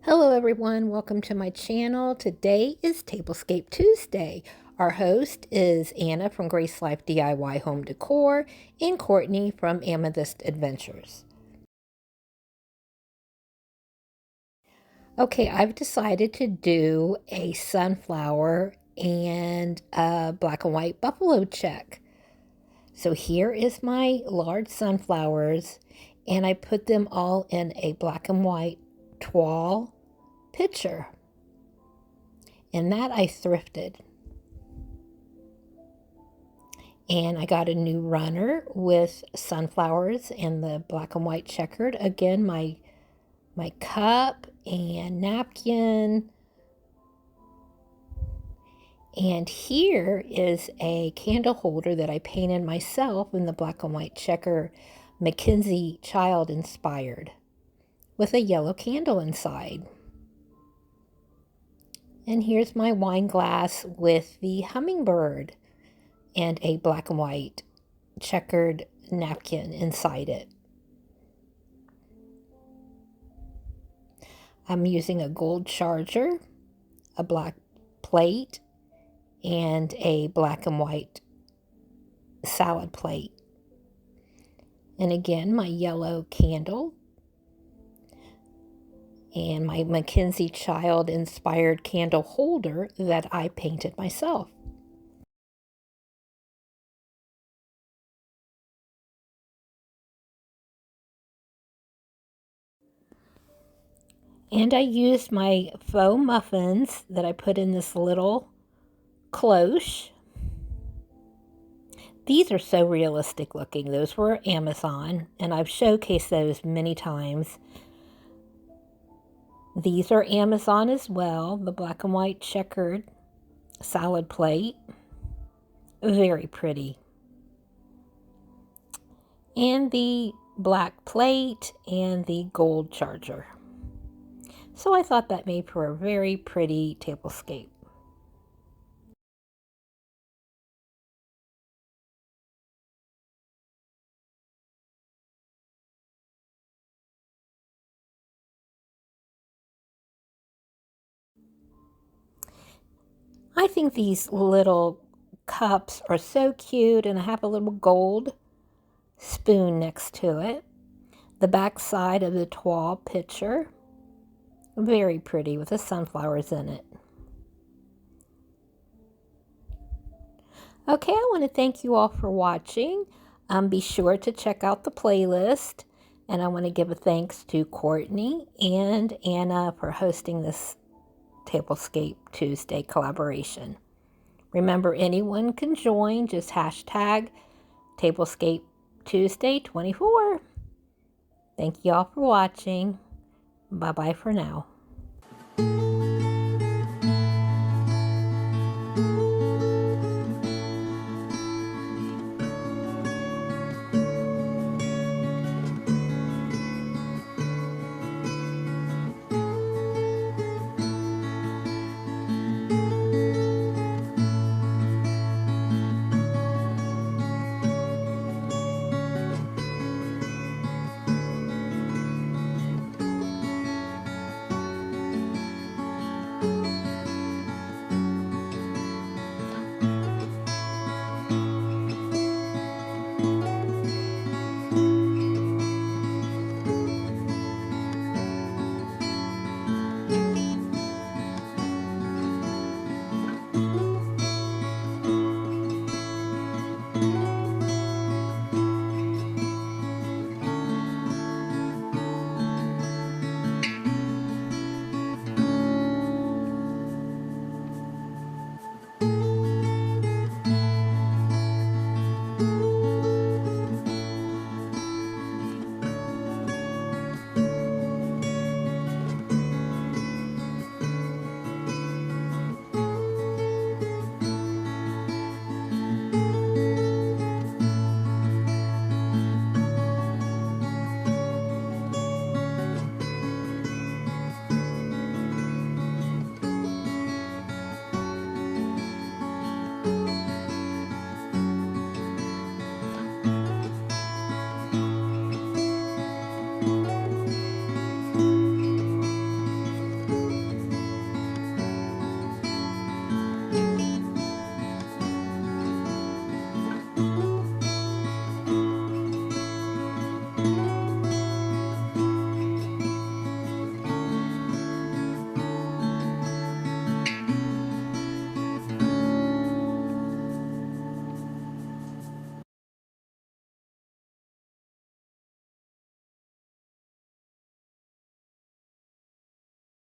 Hello everyone, welcome to my channel. Today is Tablescape Tuesday. Our host is Anna from Grace Life DIY Home Decor and Courtney from Amethyst Adventures. Okay, I've decided to do a sunflower and a black and white buffalo check. So here is my large sunflowers, and I put them all in a black and white toile pitcher. And that I thrifted. And I got a new runner with sunflowers and the black and white checkered. Again, my cup and napkin. And here is a candle holder that I painted myself in the black and white checker Mackenzie Child inspired with a yellow candle inside. And here's my wine glass with the hummingbird and a black and white checkered napkin inside it. I'm using a gold charger, a black plate, and a black and white salad plate. And again, my yellow candle and my Mackenzie Child inspired candle holder that I painted myself. And I used my faux muffins that I put in this little cloche. These are so realistic looking. Those were Amazon, and I've showcased those many times. These are Amazon as well, the black and white checkered salad plate. Very pretty. And the black plate and the gold charger. So I thought that made for a very pretty tablescape. I think these little cups are so cute, and I have a little gold spoon next to it. The back side of the toile pitcher, very pretty with the sunflowers in it. Okay, I want to thank you all for watching. Be sure to check out the playlist, and I want to give a thanks to Courtney and Anna for hosting this Tablescape Tuesday collaboration. Remember, anyone can join. Just hashtag Tablescape Tuesday 24. Thank you all for watching. Bye-bye for now.